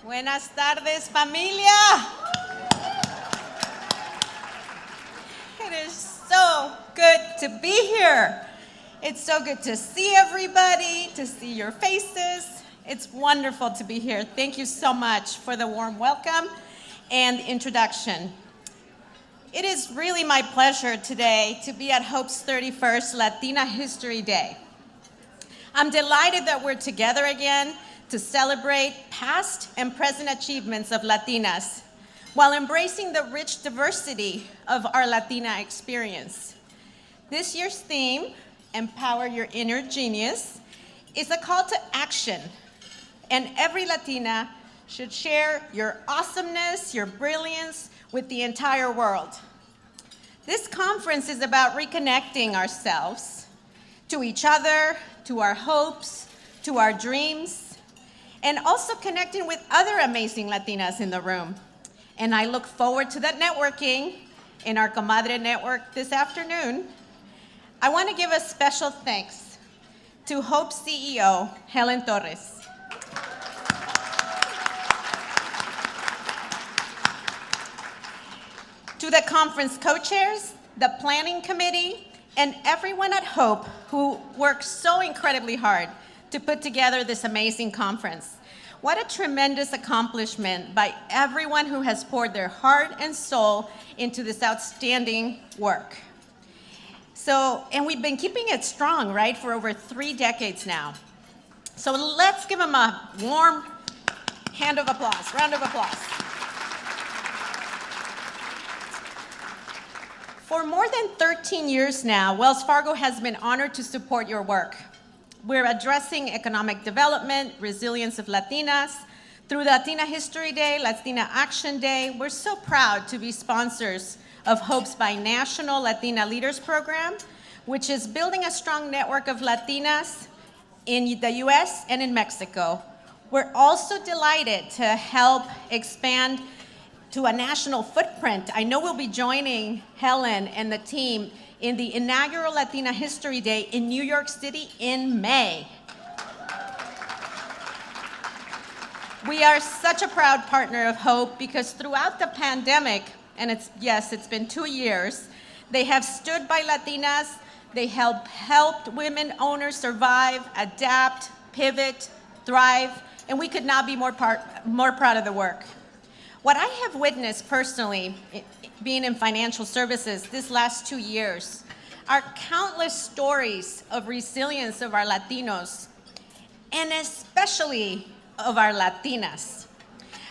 Buenas tardes, familia. It is so good to be here. It's so good to see everybody, to see your faces. It's wonderful to be here. Thank you so much for the warm welcome and the introduction. It is really my pleasure today to be at Hope's 31st Latina History Day. I'm delighted that we're together again to celebrate past and present achievements of Latinas while embracing the rich diversity of our Latina experience. This year's theme, Empower Your Inner Genius, is a call to action, and every Latina should share your awesomeness, your brilliance with the entire world. This conference is about reconnecting ourselves to each other, to our hopes, to our dreams, and also connecting with other amazing Latinas in the room. And I look forward to that networking in our Comadre Network this afternoon. I want to give a special thanks to Hope CEO, Helen Torres. To the conference co-chairs, the planning committee, and everyone at Hope who worked so incredibly hard to put together this amazing conference. What a tremendous accomplishment by everyone who has poured their heart and soul into this outstanding work. And we've been keeping it strong, right, for over 3 decades now. So let's give them a warm round of applause. For more than 13 years now, Wells Fargo has been honored to support your work. We're addressing economic development, resilience of Latinas. Through Latina History Day, Latina Action Day, we're so proud to be sponsors of Hope's Binational Latina Leaders Program, which is building a strong network of Latinas in the US and in Mexico. We're also delighted to help expand to a national footprint. I know we'll be joining Helen and the team in the inaugural Latina History Day in New York City in May. We are such a proud partner of Hope because throughout the pandemic, and it's been 2 years, they have stood by Latinas, they helped women owners survive, adapt, pivot, thrive, and we could not be more proud of the work. What I have witnessed personally, being in financial services this last 2 years, are countless stories of resilience of our Latinos, and especially of our Latinas,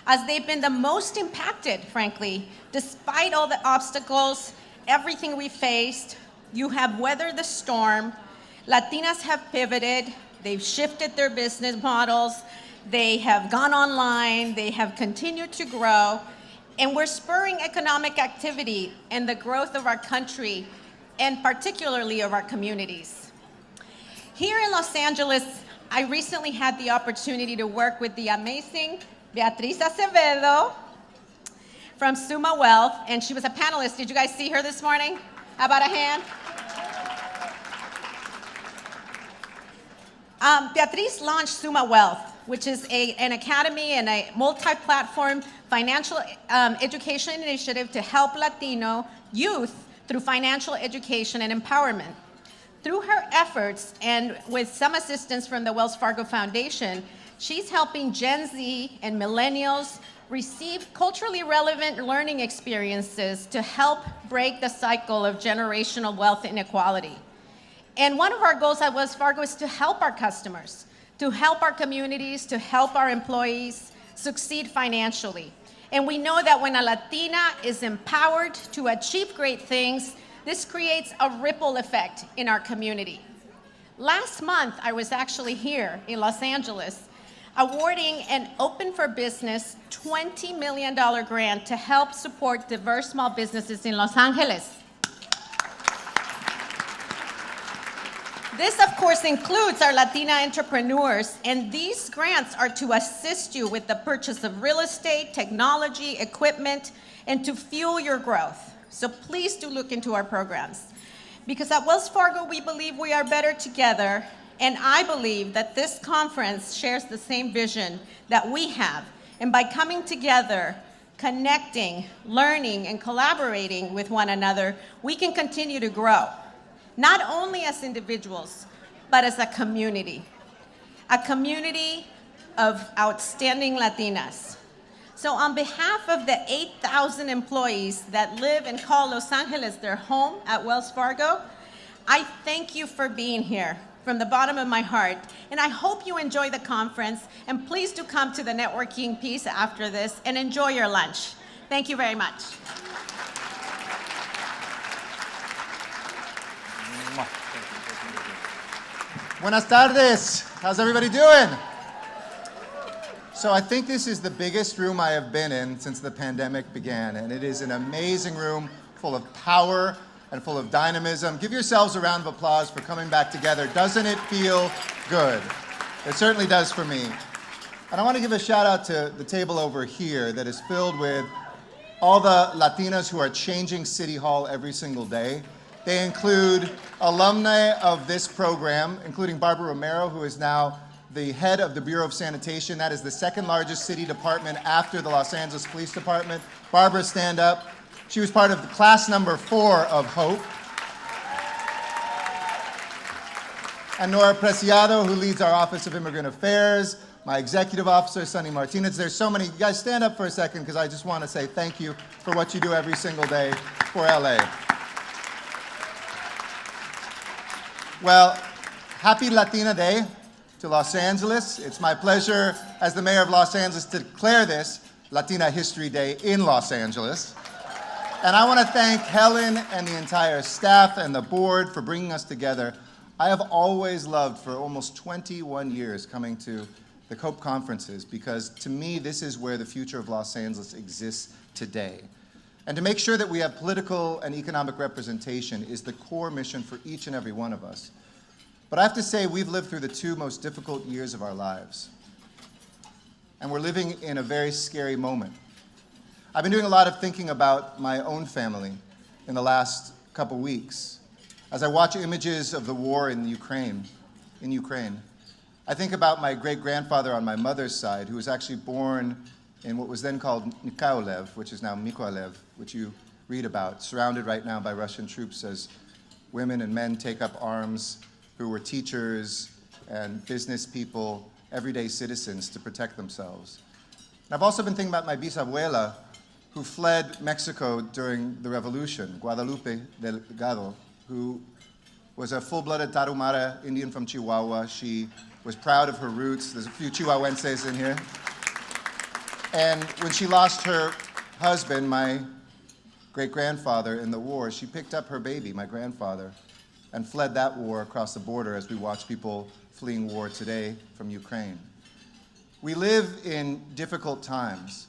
as they've been the most impacted, frankly, despite all the obstacles, everything we faced. You have weathered the storm. Latinas have pivoted, they've shifted their business models, they have gone online, they have continued to grow, and we're spurring economic activity and the growth of our country, and particularly of our communities. Here in Los Angeles, I recently had the opportunity to work with the amazing Beatriz Acevedo from Summa Wealth, and she was a panelist. Did you guys see her this morning? How about a hand? Beatriz launched Summa Wealth, which is an academy and a multi-platform financial education initiative to help Latino youth through financial education and empowerment. Through her efforts and with some assistance from the Wells Fargo Foundation, she's helping Gen Z and millennials receive culturally relevant learning experiences to help break the cycle of generational wealth inequality. And one of our goals at Wells Fargo is to help our customers, to help our communities, to help our employees succeed financially. And we know that when a Latina is empowered to achieve great things, this creates a ripple effect in our community. Last month, I was actually here in Los Angeles, awarding an Open for Business $20 million grant to help support diverse small businesses in Los Angeles. This, of course, includes our Latina entrepreneurs, and these grants are to assist you with the purchase of real estate, technology, equipment, and to fuel your growth. So please do look into our programs. Because at Wells Fargo, we believe we are better together, and I believe that this conference shares the same vision that we have, And by coming together, connecting, learning, and collaborating with one another, we can continue to grow, not only as individuals, but as a community of outstanding Latinas. So on behalf of the 8,000 employees that live and call Los Angeles their home at Wells Fargo, I thank you for being here from the bottom of my heart, and I hope you enjoy the conference, and please do come to the networking piece after this and enjoy your lunch. Thank you very much. Buenas tardes. How's everybody doing? So I think this is the biggest room I have been in since the pandemic began, and it is an amazing room full of power and full of dynamism. Give yourselves a round of applause for coming back together. Doesn't it feel good? It certainly does for me. And I want to give a shout out to the table over here that is filled with all the Latinas who are changing City Hall every single day. They include alumni of this program, including Barbara Romero, who is now the head of the Bureau of Sanitation. That is the second largest city department after the Los Angeles Police Department. Barbara, stand up. She was part of the class number 4 of HOPE. And Nora Preciado, who leads our Office of Immigrant Affairs, my executive officer, Sonny Martinez. There's so many. You guys stand up for a second because I just want to say thank you for what you do every single day for LA. Well, happy Latina Day to Los Angeles. It's my pleasure as the mayor of Los Angeles to declare this Latina History Day in Los Angeles. And I want to thank Helen and the entire staff and the board for bringing us together. I have always loved, for almost 21 years, coming to the COPE conferences because to me, this is where the future of Los Angeles exists today. And to make sure that we have political and economic representation is the core mission for each and every one of us. But I have to say, we've lived through the 2 most difficult years of our lives. And we're living in a very scary moment. I've been doing a lot of thinking about my own family in the last couple weeks. As I watch images of the war in Ukraine, I think about my great-grandfather on my mother's side, who was actually born in what was then called Nikolaev, which is now Mykolaiv, which you read about, surrounded right now by Russian troops as women and men take up arms, who were teachers and business people, everyday citizens to protect themselves. And I've also been thinking about my bisabuela, who fled Mexico during the revolution, Guadalupe Delgado, who was a full-blooded Tarahumara Indian from Chihuahua. She was proud of her roots. There's a few Chihuahuenses in here. And when she lost her husband, my great-grandfather, in the war, she picked up her baby, my grandfather, and fled that war across the border as we watch people fleeing war today from Ukraine. We live in difficult times,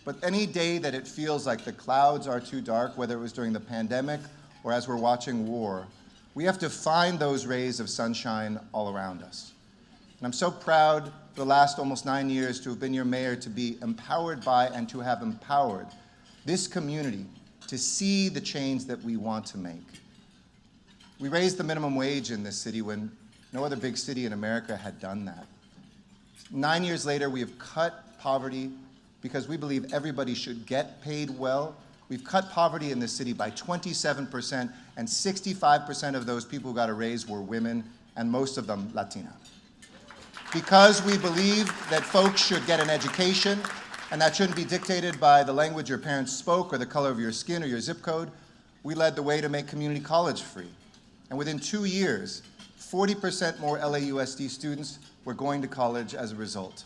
but any day that it feels like the clouds are too dark, whether it was during the pandemic or as we're watching war, we have to find those rays of sunshine all around us. And I'm so proud for the last almost 9 years to have been your mayor, to be empowered by and to have empowered this community to see the change that we want to make. We raised the minimum wage in this city when no other big city in America had done that. 9 years later, we have cut poverty because we believe everybody should get paid well. We've cut poverty in this city by 27%, and 65% of those people who got a raise were women, and most of them Latina. Because we believe that folks should get an education, and that shouldn't be dictated by the language your parents spoke or the color of your skin or your zip code, we led the way to make community college free. And within 2 years, 40% more LAUSD students were going to college as a result.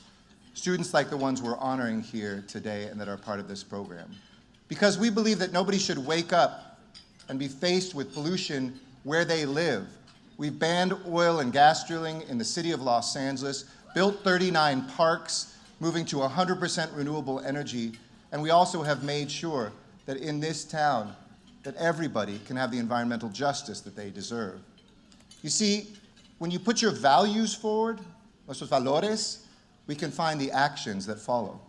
Students like the ones we're honoring here today and that are part of this program. Because we believe that nobody should wake up and be faced with pollution where they live. We've banned oil and gas drilling in the city of Los Angeles, built 39 parks, moving to 100% renewable energy, and we also have made sure that in this town, that everybody can have the environmental justice that they deserve. You see, when you put your values forward, nuestros valores, we can find the actions that follow.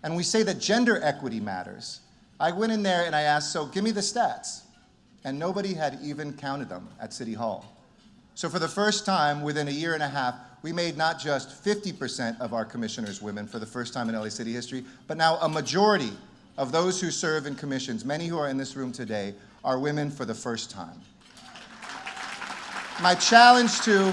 And we say that gender equity matters. I went in there and I asked, so give me the stats. And nobody had even counted them at City Hall. So for the first time, within a year and a half, we made not just 50% of our commissioners women for the first time in LA City history, but now a majority of those who serve in commissions, many who are in this room today, are women for the first time. My challenge to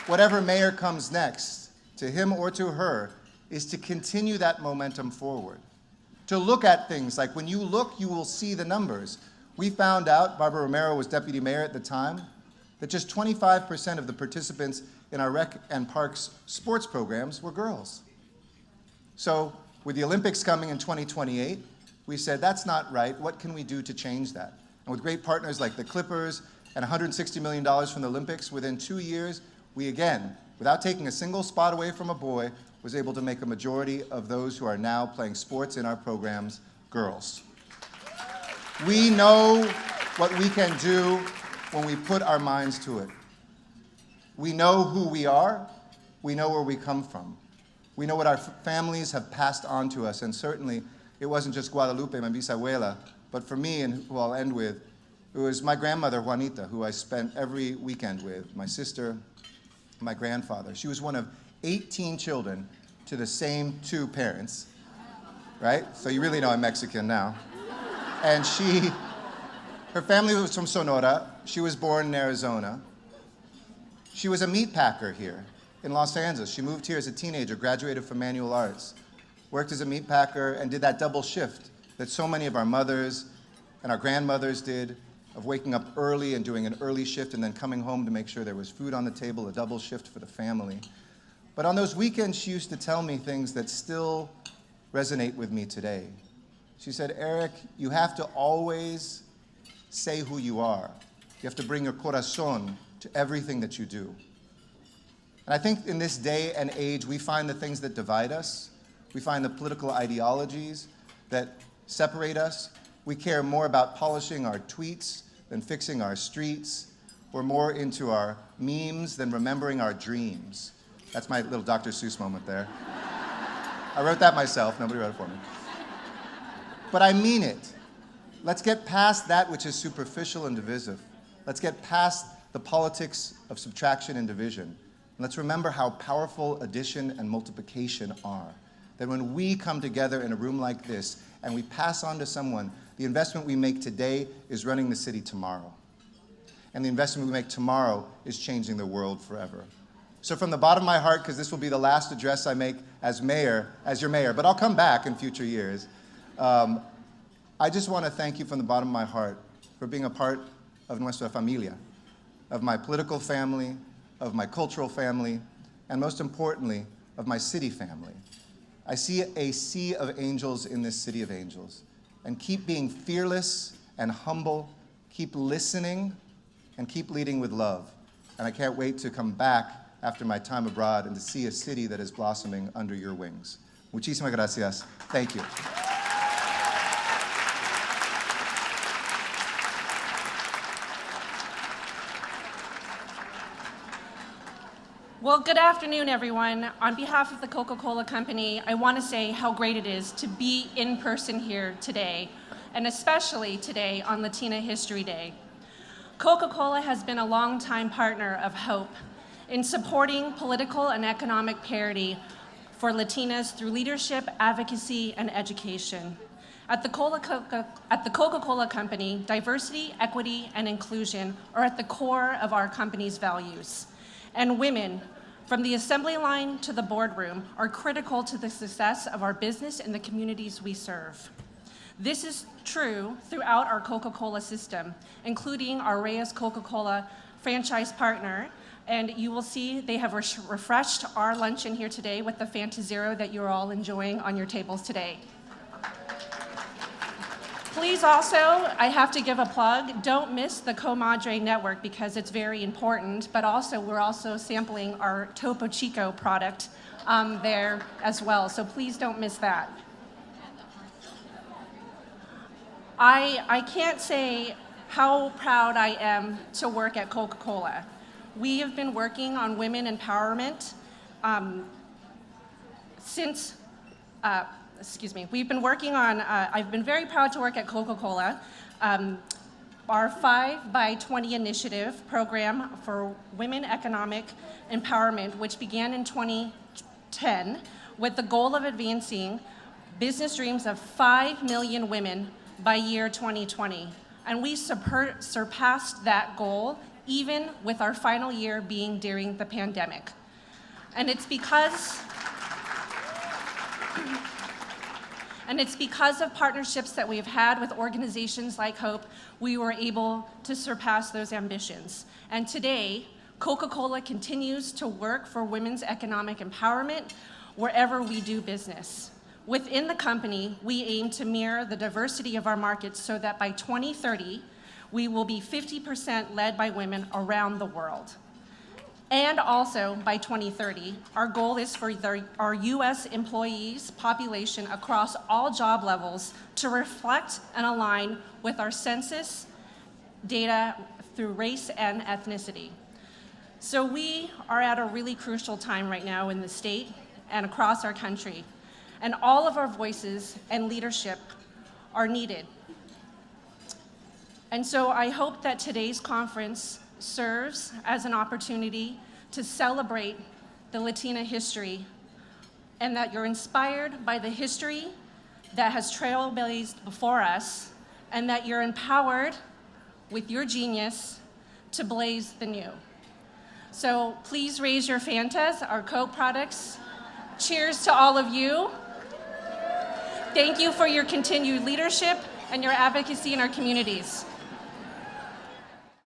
whatever mayor comes next, to him or to her, is to continue that momentum forward. To look at things like when you look, you will see the numbers. We found out, Barbara Romero was deputy mayor at the time, that just 25% of the participants in our rec and parks sports programs were girls. So with the Olympics coming in 2028, we said, that's not right. What can we do to change that? And with great partners like the Clippers and $160 million from the Olympics, within 2 years, we again, without taking a single spot away from a boy, was able to make a majority of those who are now playing sports in our programs girls. We know what we can do when we put our minds to it. We know who we are. We know where we come from. We know what our families have passed on to us, and certainly it wasn't just Guadalupe, my bisabuela, but for me, and who I'll end with, it was my grandmother, Juanita, who I spent every weekend with, my sister, my grandfather. She was one of 18 children to the same 2 parents, right? So you really know I'm Mexican now. And her family was from Sonora. She was born in Arizona. She was a meat packer here in Los Angeles. She moved here as a teenager, graduated from manual arts, worked as a meat packer, and did that double shift that so many of our mothers and our grandmothers did, of waking up early and doing an early shift and then coming home to make sure there was food on the table, a double shift for the family. But on those weekends, she used to tell me things that still resonate with me today. She said, Eric, you have to always say who you are. You have to bring your corazón to everything that you do. And I think in this day and age, we find the things that divide us. We find the political ideologies that separate us. We care more about polishing our tweets than fixing our streets. We're more into our memes than remembering our dreams. That's my little Dr. Seuss moment there. I wrote that myself. Nobody wrote it for me. But I mean it. Let's get past that which is superficial and divisive. Let's get past the politics of subtraction and division. And let's remember how powerful addition and multiplication are. That when we come together in a room like this and we pass on to someone, the investment we make today is running the city tomorrow. And the investment we make tomorrow is changing the world forever. So from the bottom of my heart, because this will be the last address I make as mayor, as your mayor, but I'll come back in future years, I just want to thank you from the bottom of my heart for being a part of nuestra familia, of my political family, of my cultural family, and most importantly, of my city family. I see a sea of angels in this city of angels. And keep being fearless and humble, keep listening, and keep leading with love. And I can't wait to come back after my time abroad and to see a city that is blossoming under your wings. Muchísimas gracias. Thank you. Well, good afternoon, everyone. On behalf of the Coca-Cola Company, I want to say how great it is to be in person here today, and especially today on Latina History Day. Coca-Cola has been a longtime partner of HOPE in supporting political and economic parity for Latinas through leadership, advocacy, and education. At the Coca-Cola Company, diversity, equity, and inclusion are at the core of our company's values. And women, from the assembly line to the boardroom, are critical to the success of our business and the communities we serve. This is true throughout our Coca-Cola system, including our Reyes Coca-Cola franchise partner. And you will see they have refreshed our luncheon here today with the Fanta Zero that you're all enjoying on your tables today. Please also, I have to give a plug, don't miss the Comadre Network because it's very important, but also we're also sampling our Topo Chico product there as well, so please don't miss that. I can't say how proud I am to work at Coca-Cola. We have been working on women empowerment we've been working on, I've been very proud to work at Coca-Cola our 5 by 20 initiative program for women economic empowerment, which began in 2010 with the goal of advancing business dreams of 5 million women by year 2020. And we surpassed that goal even with our final year being during the pandemic. And it's because of partnerships that we've had with organizations like Hope, we were able to surpass those ambitions. And today, Coca-Cola continues to work for women's economic empowerment wherever we do business. Within the company, we aim to mirror the diversity of our markets so that by 2030, we will be 50% led by women around the world. And also, by 2030, our goal is for our U.S. employees' population across all job levels to reflect and align with our census data through race and ethnicity. So we are at a really crucial time right now in the state and across our country, and all of our voices and leadership are needed. And so I hope that today's conference serves as an opportunity to celebrate the Latina history, and that you're inspired by the history that has trailblazed before us, and that you're empowered with your genius to blaze the new. So please raise your Fantas, our Coke products. Cheers to all of you. Thank you for your continued leadership and your advocacy in our communities.